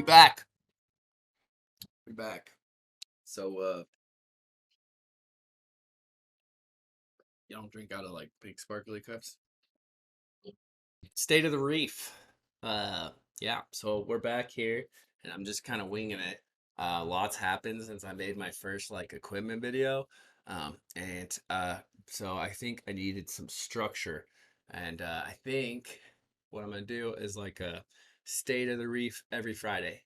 We back. We back. So you don't drink out of like big sparkly cups. State of the Reef. Yeah, so we're back here and I'm just kind of winging it. Lots happened since I made my first like equipment video. And so I think I needed some structure. And I think what I'm gonna do is like a State of the Reef every Friday.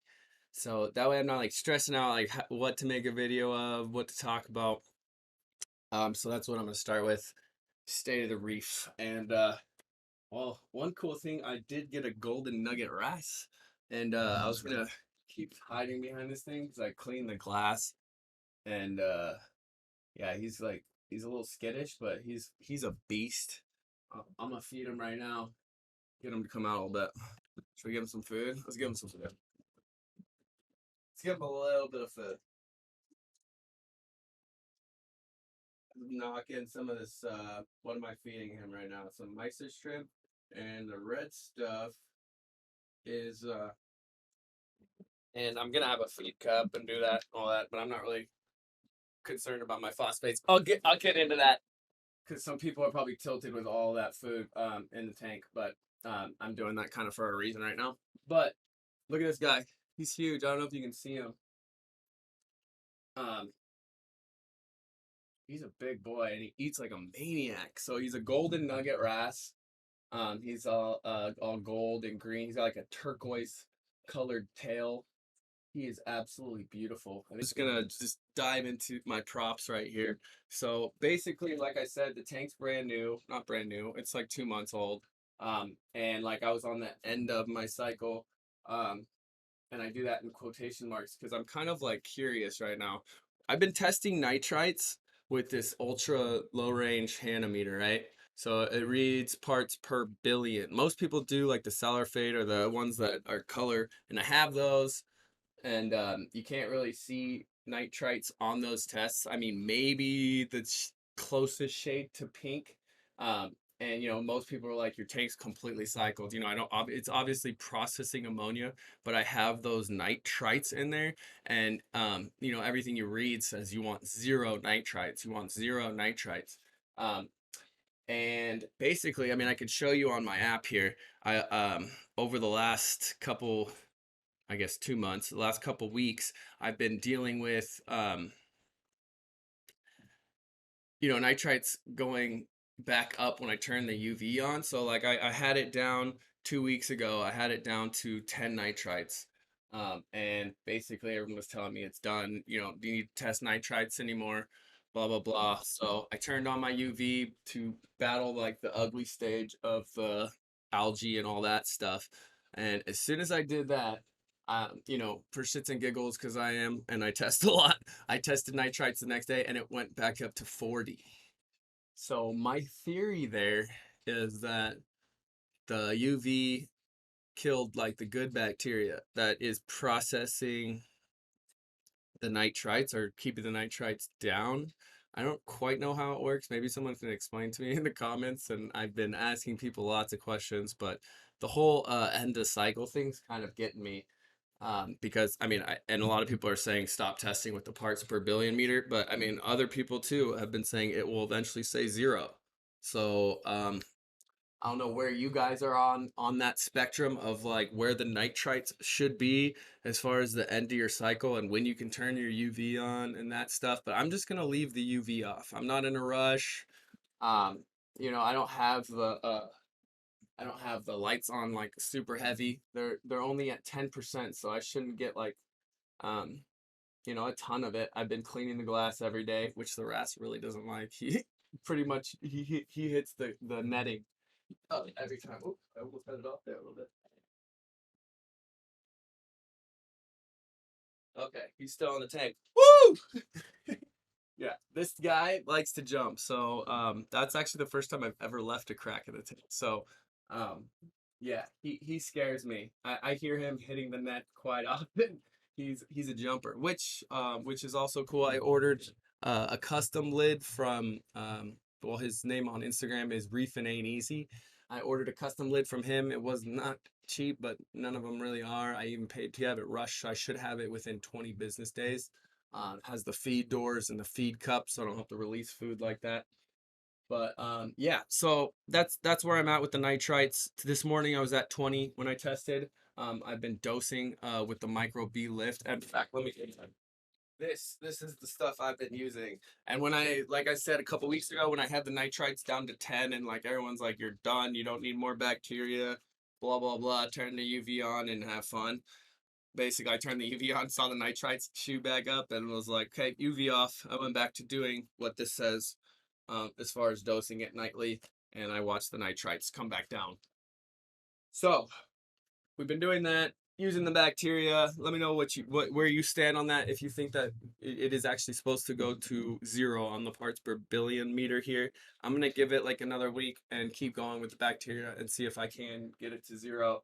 So that way I'm not like stressing out like what to make a video of, what to talk about. So that's what I'm gonna start with, State of the Reef. And well, one cool thing, I did get a golden nugget wrasse, and I was gonna keep hiding behind this thing because I cleaned the glass, and yeah, he's a little skittish, but he's a beast. I'm gonna feed him right now, get him to come out a little bit. Should we give him some food? Let's give him some food. Let's give him a little bit of food. Knock in some of this. What am I feeding him right now? Some mysis shrimp, and the red stuff is and I'm gonna have a feed cup and do that, all that, but I'm not really concerned about my phosphates. I'll get into that because some people are probably tilted with all that food in the tank, but I'm doing that kind of for a reason right now. But look at this guy. He's huge. I don't know if you can see him. He's a big boy and he eats like a maniac. So he's a golden nugget wrasse. He's all gold and green. He's got like a turquoise colored tail. He is absolutely beautiful. I'm just gonna dive into my props right here. So basically, like I said, the tank's brand new. Not brand new. It's like 2 months old. And like I was on the end of my cycle. And I do that in quotation marks because I'm kind of like curious right now. I've been testing nitrites with this ultra low range hanometer, right? So it reads parts per billion. Most people do like the Cellar Fade or the ones that are color, and I have those, and you can't really see nitrites on those tests. I mean, maybe the closest shade to pink. And you know, most people are like, your tank's completely cycled. You know, I don't. It's obviously processing ammonia, but I have those nitrites in there, and you know, everything you read says you want zero nitrites. You want zero nitrites. And basically, I mean, I could show you on my app here. I over the last couple, I guess 2 months, the last couple weeks, I've been dealing with you know, nitrites going back up when I turn the UV on. So like I had it down 2 weeks ago. I had it down to 10 nitrites. And basically everyone was telling me it's done. You know, do you need to test nitrites anymore? Blah, blah, blah. So I turned on my UV to battle like the ugly stage of the algae and all that stuff. And as soon as I did that, you know, for shits and giggles, because I am, and I test a lot, I tested nitrites the next day and it went back up to 40. So my theory there is that the UV killed like the good bacteria that is processing the nitrites or keeping the nitrites down. I don't quite know how it works. Maybe someone can explain to me in the comments. And I've been asking people lots of questions, but the whole end of cycle thing's kind of getting me. Because I mean, and a lot of people are saying stop testing with the parts per billion meter, but I mean, other people too have been saying it will eventually say zero. So I don't know where you guys are on that spectrum of like where the nitrites should be as far as the end of your cycle and when you can turn your UV on and that stuff. But I'm just gonna leave the UV off. I'm not in a rush. You know, I don't have the lights on like super heavy. They're only at 10%, so I shouldn't get like um you know, a ton of it. I've been cleaning the glass every day, which the wrasse really doesn't like. He pretty much he hits the netting every time. Oop, I almost cut it off there a little bit. Okay, he's still in the tank. Woo! Yeah, this guy likes to jump. So that's actually the first time I've ever left a crack in the tank. So um yeah, he scares me. I hear him hitting the net quite often. He's a jumper, which is also cool. I ordered a custom lid from well, his name on Instagram is Reef and Ain't Easy. I ordered a custom lid from him. It was not cheap, but none of them really are. I even paid to have it rushed, so I should have it within 20 business days. It has the feed doors and the feed cups, so I don't have to release food like that. But yeah, so that's where I'm at with the nitrites. This morning I was at 20 when I tested. I've been dosing with the micro B lift. In fact, let me get you this is the stuff I've been using. And when I, like I said a couple weeks ago, when I had the nitrites down to 10 and like everyone's like, you're done, you don't need more bacteria, blah blah blah, turn the UV on and have fun. Basically, I turned the UV on, saw the nitrites shoot back up, and was like, okay, UV off. I went back to doing what this says as far as dosing it nightly, and I watched the nitrites come back down. So we've been doing that, using the bacteria. Let me know where you stand on that. If you think that it is actually supposed to go to 0 on the parts per billion meter here, I'm gonna give it like another week and keep going with the bacteria and see if I can get it to 0.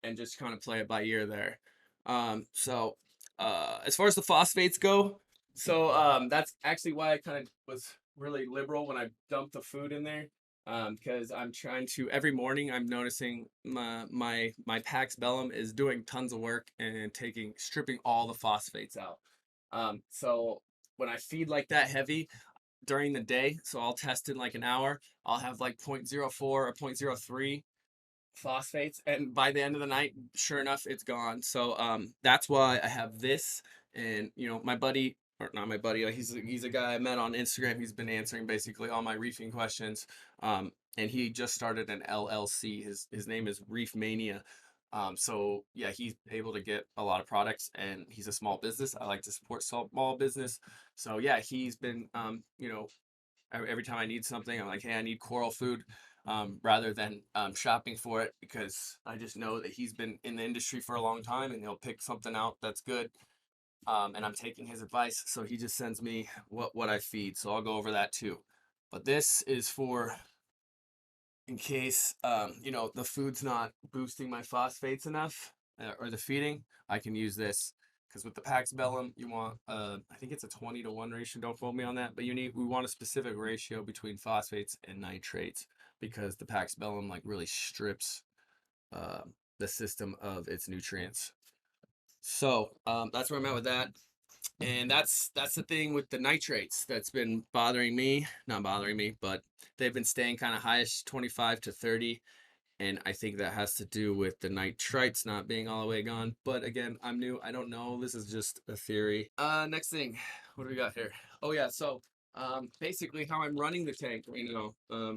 And just kind of play it by ear there. As far as the phosphates go, that's actually why I kind of was really liberal when I dumped the food in there. Because I'm trying to, every morning I'm noticing my Pax Bellum is doing tons of work and stripping all the phosphates out. So when I feed like that heavy during the day, so I'll test in like an hour, I'll have like 0.04 or 0.03 phosphates, and by the end of the night, sure enough, it's gone. So that's why I have this. And my buddy, or not my buddy, he's a guy I met on Instagram. He's been answering basically all my reefing questions. And he just started an LLC. His name is Reef Mania. So yeah, he's able to get a lot of products, and he's a small business. I like to support small business. So yeah, he's been every time I need something, I'm like, hey, I need coral food, rather than shopping for it, because I just know that he's been in the industry for a long time and he'll pick something out that's good. And I'm taking his advice, so he just sends me what I feed. So I'll go over that too. But this is for in case the food's not boosting my phosphates enough, or the feeding, I can use this. Because with the Pax Bellum, you want I think it's a 20-to-1 ratio. Don't quote me on that, but we want a specific ratio between phosphates and nitrates, because the Pax Bellum like really strips uh, the system of its nutrients. So that's where I'm at with that. And that's the thing with the nitrates that's been not bothering me, but they've been staying kind of highish, 25 to 30. And I think that has to do with the nitrites not being all the way gone. But again, I'm new, I don't know, this is just a theory. Next thing, what do we got here? Oh yeah, so basically how I'm running the tank right now.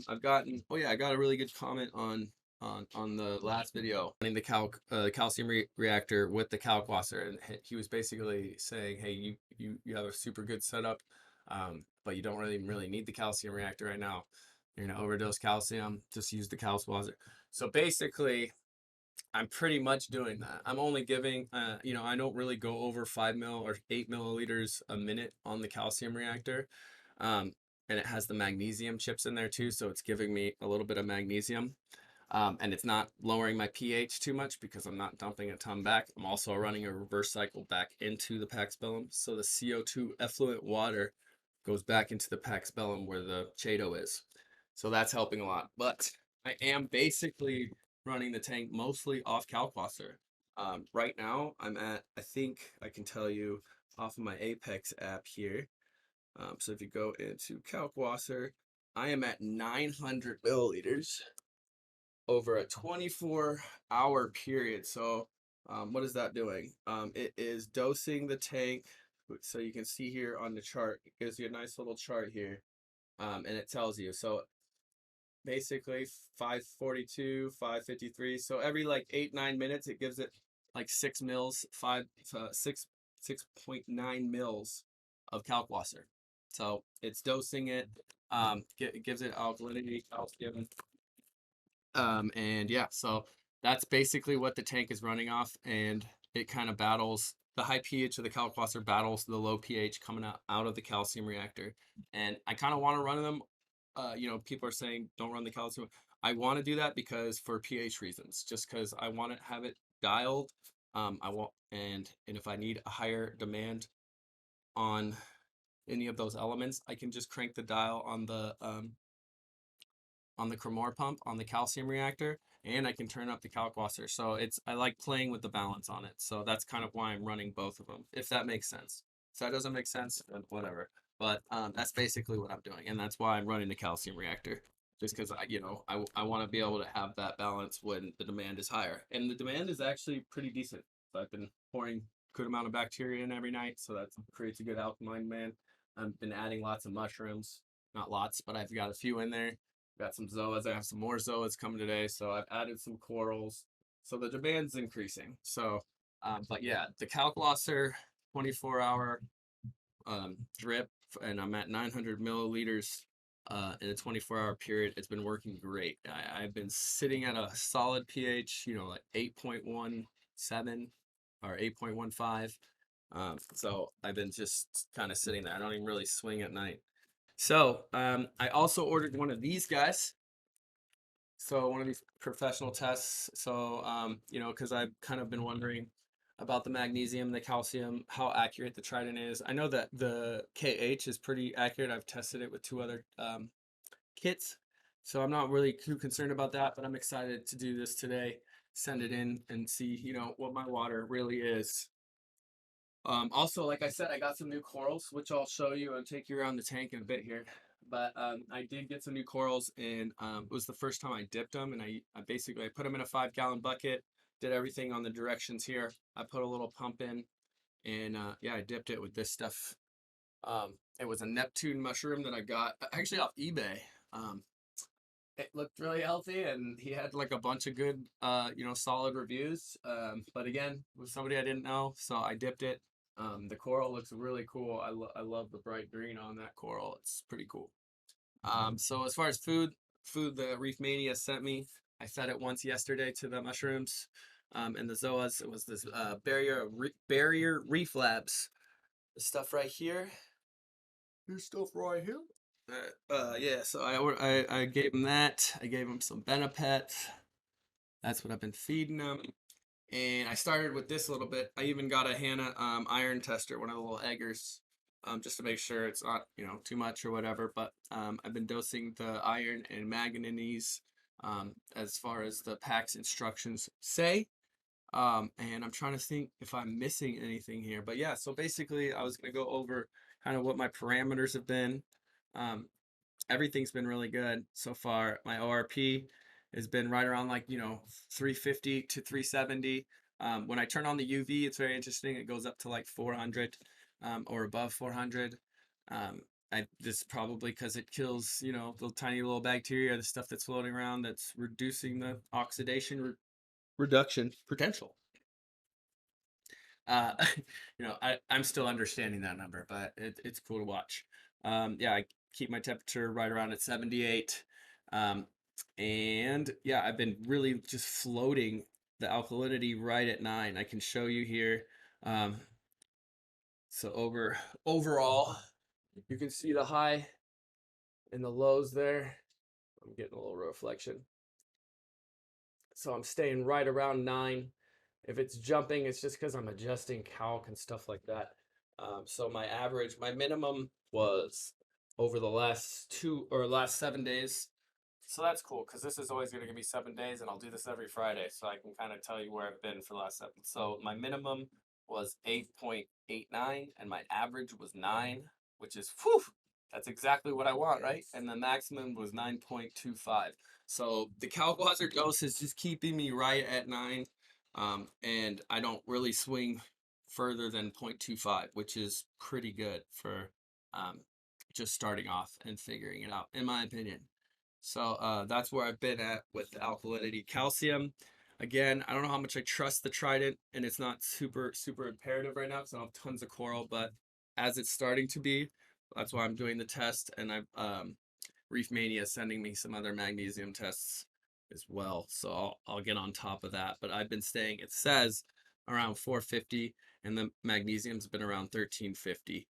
I got a really good comment on the last video, running the calcium reactor with the kalkwasser, and he was basically saying, hey, you have a super good setup, but you don't really need the calcium reactor right now. You're gonna overdose calcium, just use the kalkwasser. So basically, I'm pretty much doing that. I'm only giving, I don't really go over 5 mil or 8 milliliters a minute on the calcium reactor. And it has the magnesium chips in there too, so it's giving me a little bit of magnesium. And it's not lowering my pH too much because I'm not dumping a ton back. I'm also running a reverse cycle back into the Pax Bellum, so the CO2 effluent water goes back into the Pax Bellum where the Chaeto is. So that's helping a lot. But I am basically running the tank mostly off kalkwasser. Right now, I think I can tell you off of my Apex app here. So if you go into kalkwasser, I am at 900 milliliters over a 24-hour period. So what is that doing? It is dosing the tank. So you can see here on the chart, it gives you a nice little chart here. And it tells you. So basically 542, 553. So every like 8-9 minutes, it gives it like 6 mils, 6.9 mils of kalkwasser. So it's dosing it. It gives it alkalinity, calcium. And yeah, so that's basically what the tank is running off, and it kind of battles the high pH of the kalkwasser, battles the low pH coming out of the calcium reactor. And I kind of want to run them. People are saying don't run the calcium. I want to do that because for pH reasons, just because I want to have it dialed. I want and if I need a higher demand on any of those elements, I can just crank the dial on the Kamoer pump on the calcium reactor, and I can turn up the kalkwasser. So I like playing with the balance on it. So that's kind of why I'm running both of them, if that makes sense. If that doesn't make sense, then whatever. But that's basically what I'm doing, and that's why I'm running the calcium reactor. Just because I want to be able to have that balance when the demand is higher, and the demand is actually pretty decent. So I've been pouring good amount of bacteria in every night, so that creates a good alkaline demand. I've been adding lots of mushrooms, not lots, but I've got a few in there. Got some zoas. I have some more zoas coming today, so I've added some corals. So the demand's increasing. So, but yeah, the kalkwasser 24-hour drip, and I'm at 900 milliliters in a 24-hour period. It's been working great. I've been sitting at a solid pH, like 8.17 or 8.15. So I've been just kind of sitting there. I don't even really swing at night. So I also ordered one of these guys. So one of these professional tests. So because I've kind of been wondering about the magnesium, the calcium, how accurate the Trident is. I know that the KH is pretty accurate. I've tested it with two other kits, so I'm not really too concerned about that. But I'm excited to do this today. Send it in and see, what my water really is. Also, like I said, I got some new corals, which I'll show you and take you around the tank in a bit here. But I did get some new corals, and it was the first time I dipped them. And I basically put them in a 5-gallon bucket, did everything on the directions here. I put a little pump in, and yeah, I dipped it with this stuff. It was a Neptune mushroom that I got actually off eBay. It looked really healthy, and he had like a bunch of good, solid reviews. But again, with somebody I didn't know, so I dipped it. The coral looks really cool. I love the bright green on that coral. It's pretty cool. So as far as food the Reef Mania sent me, I fed it once yesterday to the mushrooms, and the zoas. It was this barrier reef labs. The stuff right here. This stuff right here. Yeah. So I gave him that. I gave him some Benepet. That's what I've been feeding them. And I started with this a little bit. I even got a Hannah iron tester, one of the little eggers, just to make sure it's not, too much or whatever. But I've been dosing the iron and manganese as far as the PAX instructions say. And I'm trying to think if I'm missing anything here. But yeah, so basically I was going to go over kind of what my parameters have been. Um, Everything's been really good so far. My ORP has been right around 350 to 370. When I turn on the UV, it's very interesting. It goes up to like 400 or above 400. This probably because it kills, the tiny little bacteria, the stuff that's floating around that's reducing the oxidation reduction potential. Uh, I'm still understanding that number, but it's cool to watch. Yeah, I keep my temperature right around at 78. And yeah, I've been really just floating the alkalinity right at 9. I can show you here. So overall, you can see the high and the lows there. I'm getting a little reflection. So I'm staying right around 9. If it's jumping, it's just because I'm adjusting calc and stuff like that. So my minimum was over the last 7 days. So that's cool because this is always going to give me 7 days, and I'll do this every Friday, so I can kind of tell you where I've been for the last 7. So my minimum was 8.89, and my average was 9, which is whew, that's exactly what I want, right? And the maximum was 9.25. So the kalkwasser dose is just keeping me right at 9. And I don't really swing further than 0.25, which is pretty good for just starting off and figuring it out, in my opinion. So that's where I've been at with the alkalinity. Calcium, again, I don't know how much I trust the Trident, and it's not super, super imperative right now because I don't have tons of coral, but as it's starting to be, that's why I'm doing the test, and I've Reef Mania sending me some other magnesium tests as well. So I'll get on top of that. But I've been staying, it says around 450, and the magnesium's been around 1350.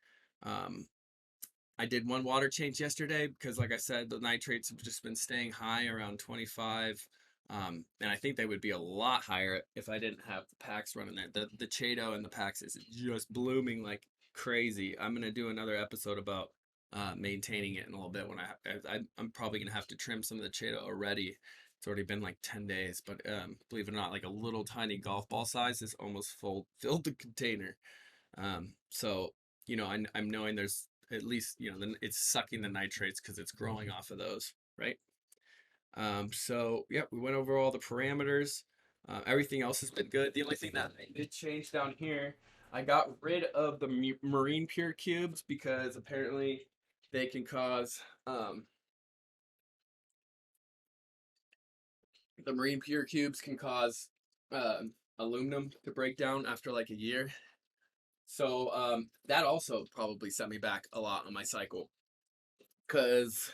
I did one water change yesterday because, like I said, the nitrates have just been staying high around 25. And I think they would be a lot higher if I didn't have the PAX running there. The Chaeto and the PAX is just blooming like crazy. I'm gonna do another episode about maintaining it in a little bit when I'm probably gonna have to trim some of the Chaeto already It's already been like 10 days, but believe it or not, like a little tiny golf ball size is almost filled the container. So, I'm knowing there's at least, it's sucking the nitrates because it's growing off of those, right? So yeah, we went over all the parameters. Everything else has been good. The only thing that I did change down here, I got rid of the marine pure cubes because apparently they can cause the marine pure cubes can cause aluminum to break down after like a year. So that also probably set me back a lot on my cycle because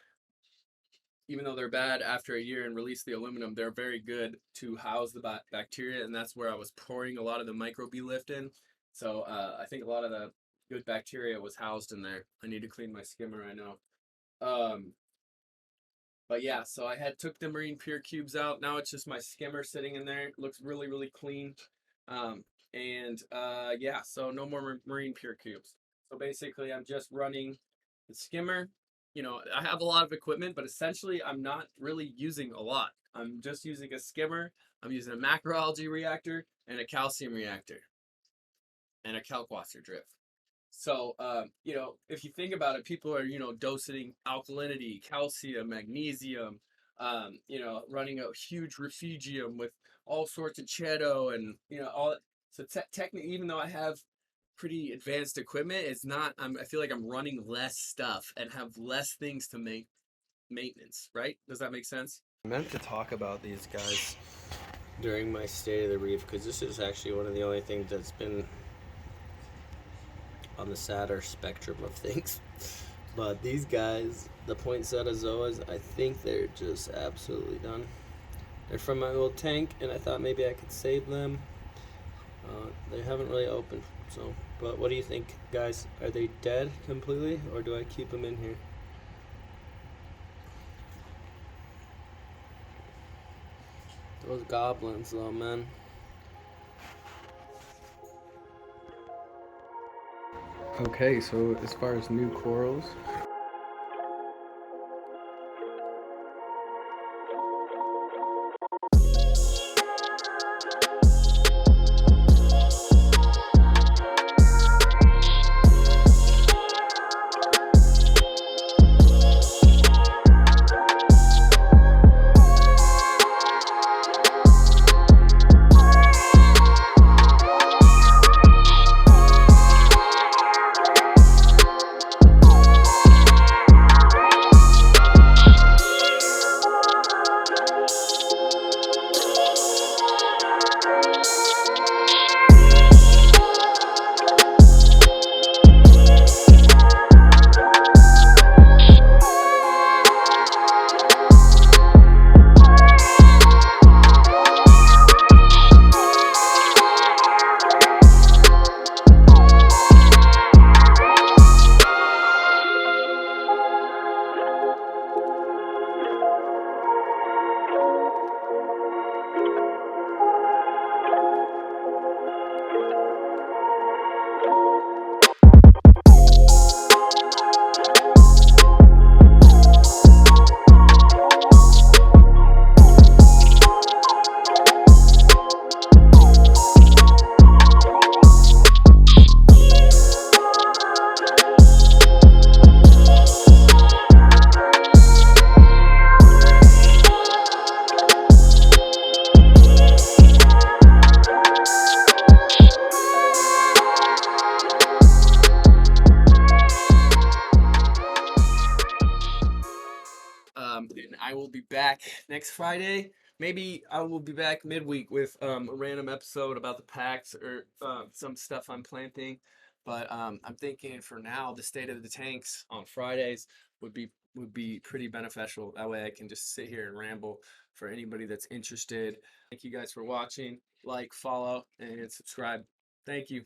even though they're bad after a year and release the aluminum, they're very good to house the bacteria, and that's where I was pouring a lot of the microbe lift in. So I think a lot of the good bacteria was housed in there. I need to clean my skimmer, I know. But yeah, so I had took the marine pure cubes out. Now it's just my skimmer sitting in there. It looks really, really clean. Yeah, so no more marine pure cubes. So basically I'm just running the skimmer. I have a lot of equipment, but essentially I'm not really using a lot. I'm just using a skimmer. I'm using a macroalgae reactor and a calcium reactor and a kalkwasser drip. So, if you think about it, people are, dosing alkalinity, calcium, magnesium, running a huge refugium with all sorts of cheto and, all. So technically, even though I have pretty advanced equipment, it's not, I feel like I'm running less stuff and have less things to make maintenance, right? Does that make sense? I meant to talk about these guys during my State of the Reef because this is actually one of the only things that's been on the sadder spectrum of things. But these guys, the poinsettias, I think they're just absolutely done. They're from my old tank, and I thought maybe I could save them. They haven't really opened, so. But what do you think, guys? Are they dead completely, or do I keep them in here? Those goblins, though, man. Okay, so as far as new corals, And I will be back next Friday. Maybe I will be back midweek with a random episode about the packs or some stuff I'm planting. But I'm thinking for now the state of the tanks on Fridays would be pretty beneficial. That way I can just sit here and ramble for anybody that's interested. Thank you guys for watching. Like, follow, and subscribe. Thank you.